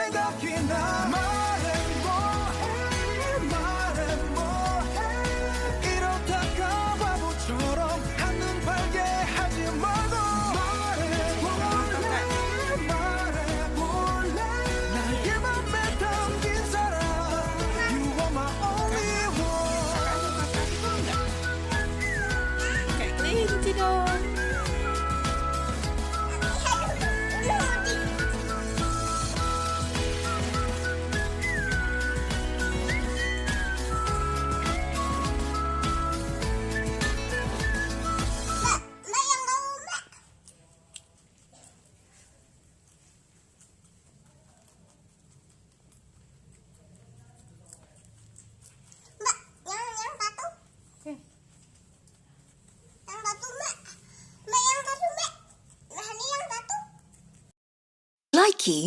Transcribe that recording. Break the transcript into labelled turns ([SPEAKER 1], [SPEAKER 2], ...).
[SPEAKER 1] 생각이 나. 말해 뭐해 이러다가 바보처럼 한눈 팔게 하지 말고. 말해볼래 나의 맘에 담긴 사람. You are my only one.
[SPEAKER 2] Kak kelinci dong.
[SPEAKER 3] Likey